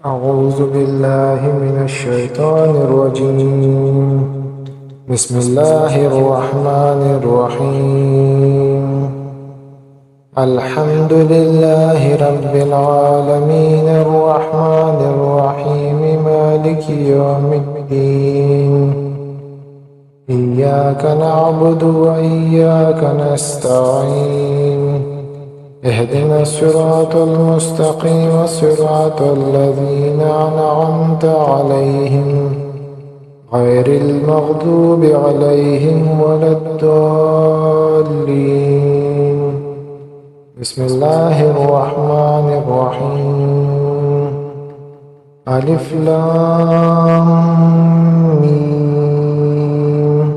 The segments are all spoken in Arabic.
أعوذ بالله من الشيطان الرجيم. بسم الله الرحمن الرحيم. الحمد لله رب العالمين الرحمن الرحيم مالك يوم الدين. إياك نعبد وإياك نستعين. اهدنا الصراط المستقيم صراط الذين أنعمت عليهم غير المغضوب عليهم ولا الضالين. بسم الله الرحمن الرحيم. ألف لام ميم.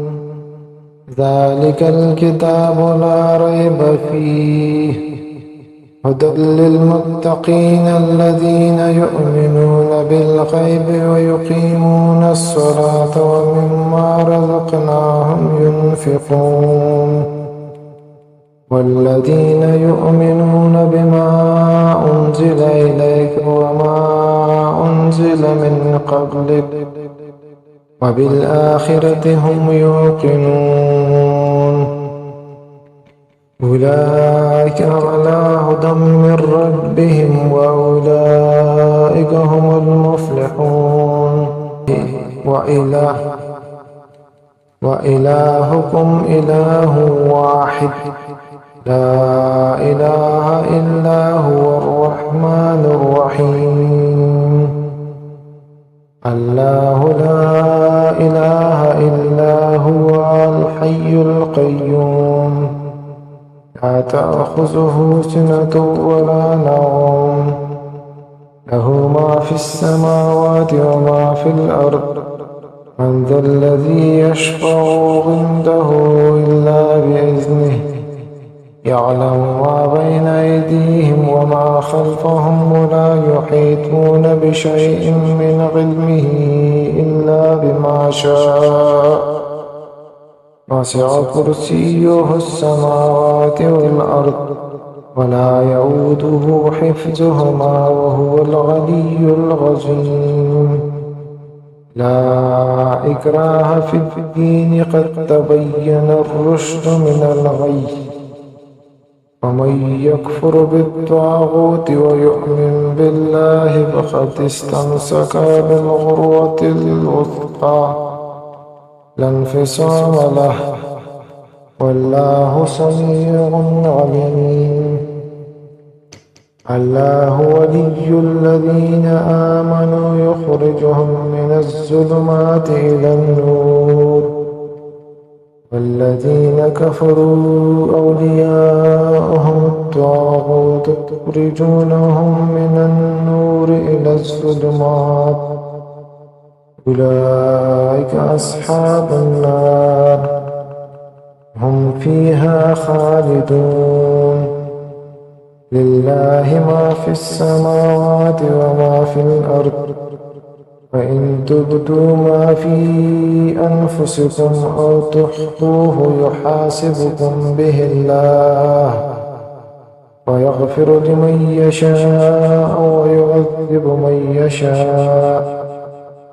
ذلك الكتاب لا ريب فيه هدى للمتقين الذين يؤمنون بالغيب ويقيمون الصلاة ومما رزقناهم ينفقون والذين يؤمنون بما أنزل إليك وما أنزل من قبلك وبالآخرة هم يوقنون. أولئك على هدى من ربهم وأولئك هم المفلحون. وإلهكم إله واحد لا إله إلا هو الرحمن الرحيم. الله لا إله إلا هو الحي القيوم لا تأخذه سنة ولا نوم له ما في السماوات وما في الأرض من ذا الذي يشفع عنده إلا بإذنه يعلم ما بين أيديهم وما خلفهم ولا يحيطون بشيء من علمه إلا بما شاء وسع كرسيه السماوات والأرض ولا يئوده حفظهما وهو العلي العظيم. لا إكراه في الدين قد تبين الرشد من الغي ومن يكفر بالطاغوت ويؤمن بالله فقد استمسك بالعروة الوثقى لا انفصام له والله سميع عليم. الله ولي الذين آمنوا يخرجهم من الظلمات إلى النور والذين كفروا أولياءهم الطاغوت يخرجونهم من النور إلى الظلمات أولئك أصحاب النار هم فيها خالدون. لله ما في السماوات وما في الأرض وإن تبدوا ما في أنفسكم أو تخفوه يحاسبكم به الله ويغفر لمن يشاء ويعذب من يشاء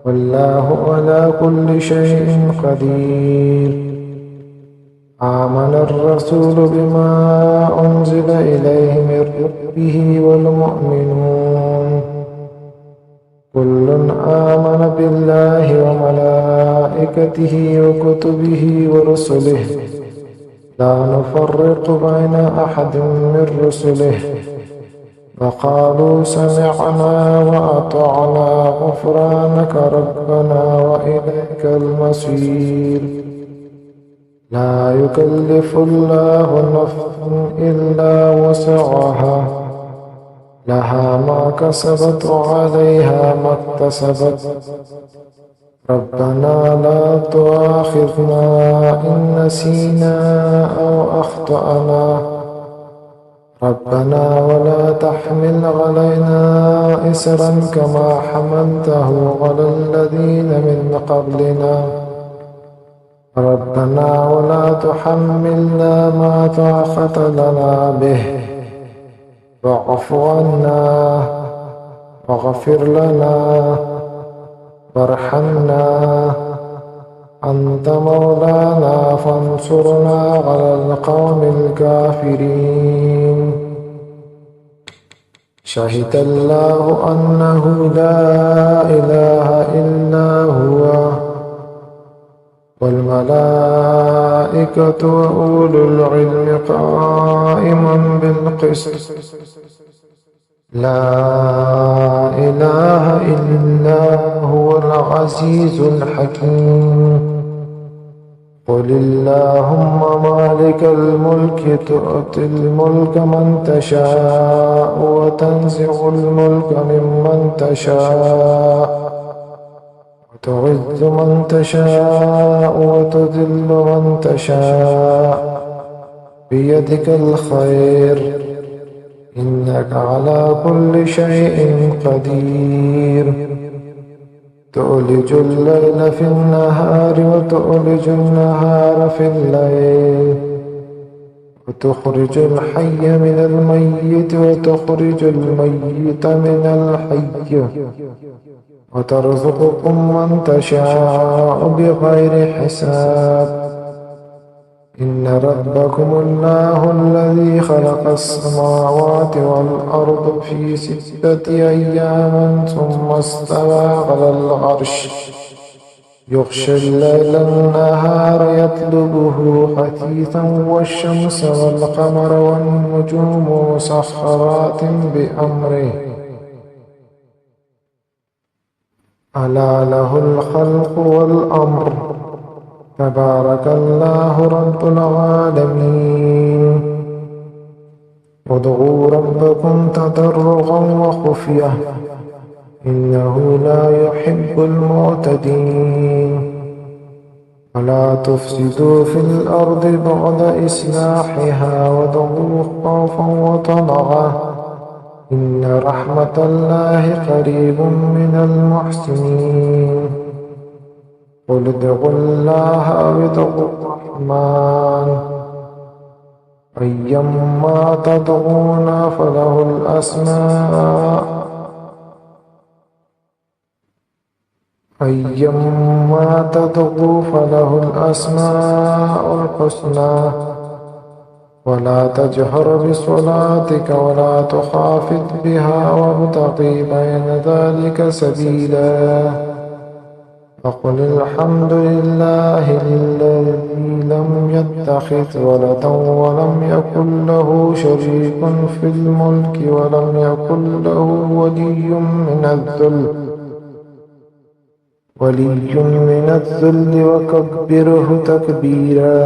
والله على كل شيء قدير. آمن الرسول بما أنزل إليه من ربه والمؤمنون كل آمن بالله وملائكته وكتبه ورسله لا نفرق بين أحد من رسله وقالوا سمعنا وأطعنا غفرانك ربنا وإليك المصير. لا يكلف الله نفسا إلا وسعها لها ما كسبت وعليها ما اكتسبت ربنا لا تؤاخذنا إن نسينا أو أخطأنا ربنا ولا تحمل علينا إصرا كما حملته على الذين من قبلنا ربنا ولا تحملنا ما طاقة لنا به واعف عنا واغفر لنا وارحمنا، أنت مولانا فانصرنا على القوم الكافرين. شهد الله أنه لا إله إلا هو والملائكة وأولو العلم قائما بالقسط، لا إله إلا هو العزيز الحكيم. قل اللهم مالك الملك تؤتي الملك من تشاء وتنزع الملك ممن تشاء وتعز من تشاء وتذل من تشاء بيدك الخير إنك على كل شيء قدير. تؤلج الليل في النهار وتؤلج النهار في الليل، وتخرج الحي من الميت وتخرج الميت من الحي، وترزقكم من تشاء بغير حساب. إن ربكم الله الذي خلق السماوات والأرض في 6 أيام ثم استوى على العرش، يغشي الليل النهار يطلبه حثيثا، والشمس والقمر والنجوم مسخرات بأمره، ألا له الخلق والأمر، تبارك الله رب العالمين. ادعوا ربكم تضرعا وخفية إنه لا يحب المعتدين. ولا تفسدوا في الأرض بعد إصلاحها وادعوه خوفا وطمعا إن رحمة الله قريب من المحسنين. قل ادعوا الله أو ادعوا الرحمن أيما تدعون فله الأسماء الحسنى. ولا تجهر بصلاتك ولا تخافت بها وابتغ بين ذلك سبيلا. فقل الحمد لله الذي لم يتخذ ولدا ولم يكن له شريك في الملك ولم يكن له ولي من الذل وكبره تكبيرا.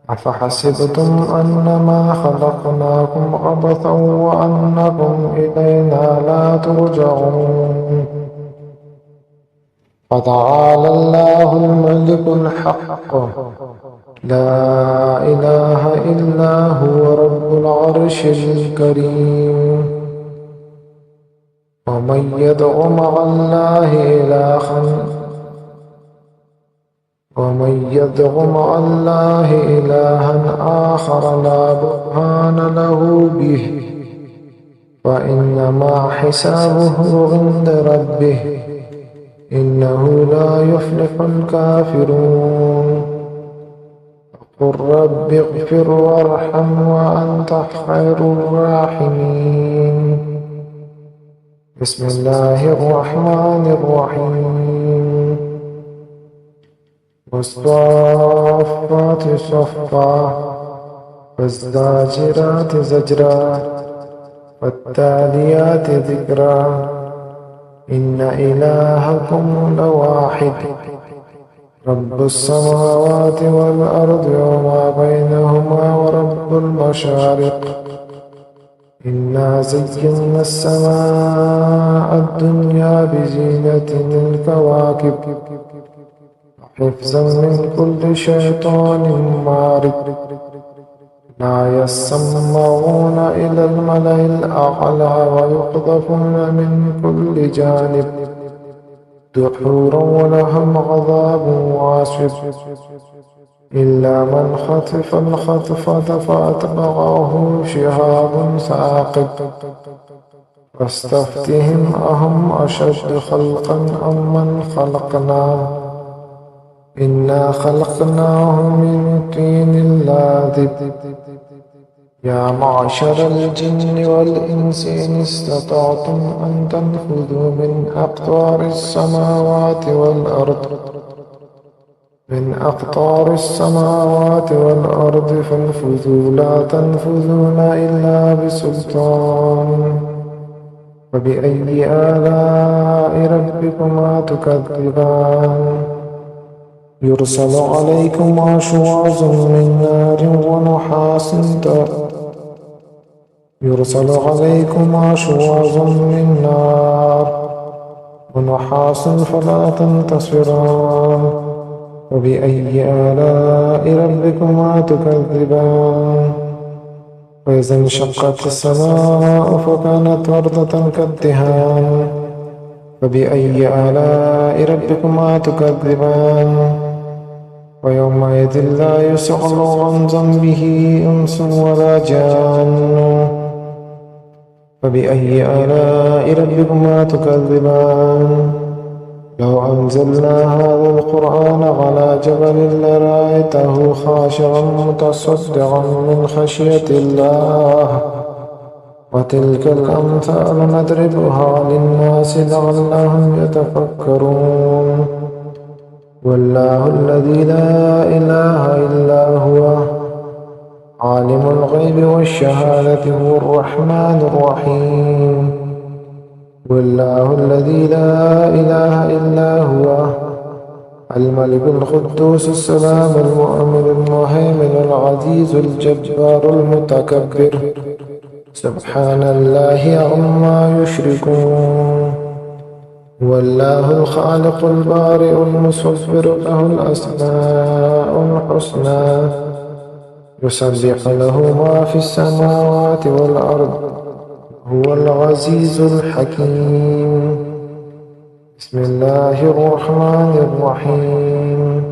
أفحسبتم أنما خلقناكم عبثا وأنكم إلينا لا ترجعون. فتعالى الله الملك الحق لا إله إلا هو رب العرش الكريم. ومن يدع مع الله إلها آخر لا برهان له به فإنما حسابه عند ربه إنه لا يفلح الكافرون. قل رب اغفر وارحم وأنت خير الراحمين. بسم الله الرحمن الرحيم. والصافات صفا والزاجرات زجرا والتاليات ذكرا إن إلهكم لواحد رب السماوات والأرض وما بينهما ورب المشارق. إنا زينا السماء الدنيا بزينة الكواكب حفظا من كل شيطان مارد. لا يسمعون إلى الملأ الأعلى ويقذفون من كل جانب دحورا ولهم عذاب واصب. إلا من خطف الخطفة فأتبعه شهاب ثاقب فاستفتهم أهم أشد خلقا أم من خلقنا إنا خلقناهم من طين لازب يا معشر الجن والإنس إن استطعتم أن تنفذوا من أقطار السماوات والأرض فانفذوا لا تنفذون إلا بسلطان فبأي آلاء ربكما تكذبان يرسل عليكما شواظ من نار ونحاس فلا تنتصران فبأي آلاء ربكما تكذبان وإذا انشقت السماء فكانت وردة كالدهان فبأي آلاء ربكما تكذبان ويومئذ لا يسأل عن ذنبه إنس ولا جان فبأي آلاء ربكما تكذبان لو أنزلنا هذا القرآن على جبل لرأيته خاشعا متصدعا من خشية الله وتلك الأمثال نضربها للناس لعلهم يتفكرون والله الذي لا إله إلا هو عالم الغيب والشهادة هو الرحمن الرحيم والله الذي لا إله إلا هو الملك القدوس السلام المؤمن المهيمن العزيز الجبار المتكبر سبحان الله عما يشركون والله الخالق البارئ المصور له الأسماء الحسنى يسبح له ما في السماوات والأرض هو العزيز الحكيم بسم الله الرحمن الرحيم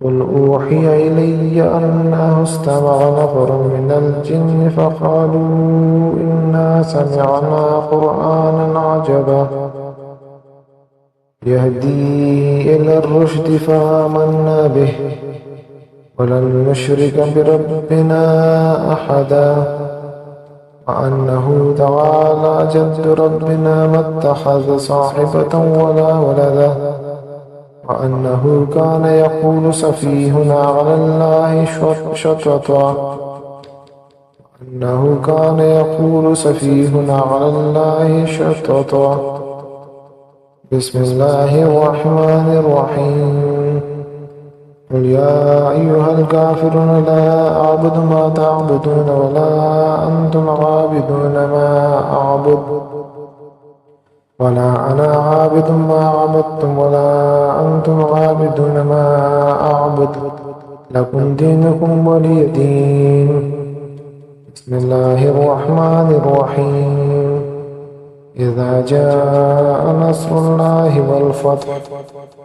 قل أوحي إلي أنه استمع نفر من الجن فقالوا إنا سمعنا قرآنا عجبا يهدي إلى الرشد فآمنا به ولن نشرك بربنا أحدا وأنه تعالى جد ربنا ما اتخذ صاحبة ولا ولدا وأنه كان يقول سفيهنا على الله شططا بسم الله الرحمن الرحيم قل يا أيها الكافرون لا أعبد ما تعبدون ولا أنتم عابدون ما أعبد ولا أنا عابد ما عبدتم ولا أنتم عابدون ما أعبد لكم دينكم ولي دين بسم الله الرحمن الرحيم إذا جاء نصر الله والفتح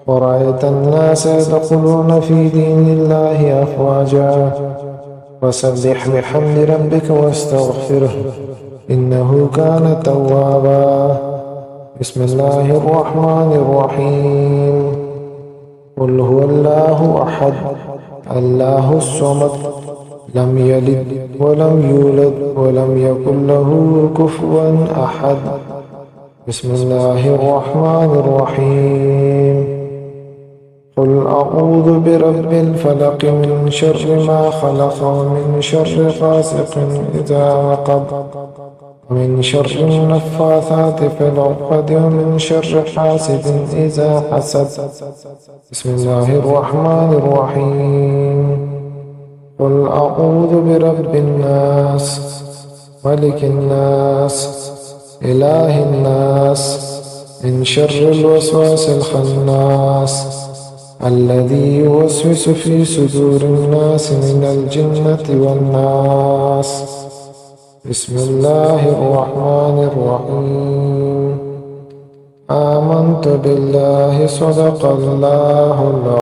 ورأيت الناس يدخلون في دين الله أفواجا فسبح بحمد ربك واستغفره إنه كان توابا بسم الله الرحمن الرحيم قل هو الله أحد الله الصمد لم يلد ولم يولد ولم يكن له كفوا أحد بسم الله الرحمن الرحيم قل أعوذ برب الفلق من شر ما خلق ومن شر غاسق إذا وقب ومن شر النفاثات في العقد ومن شر حاسد إذا حسد بسم الله الرحمن الرحيم قل أعوذ برب الناس ملك الناس إله الناس من شر الوسواس الخناس الذي يوسوس في صدور الناس من الجنة والناس بسم الله الرحمن الرحيم آمنت بالله صدق الله العظيم.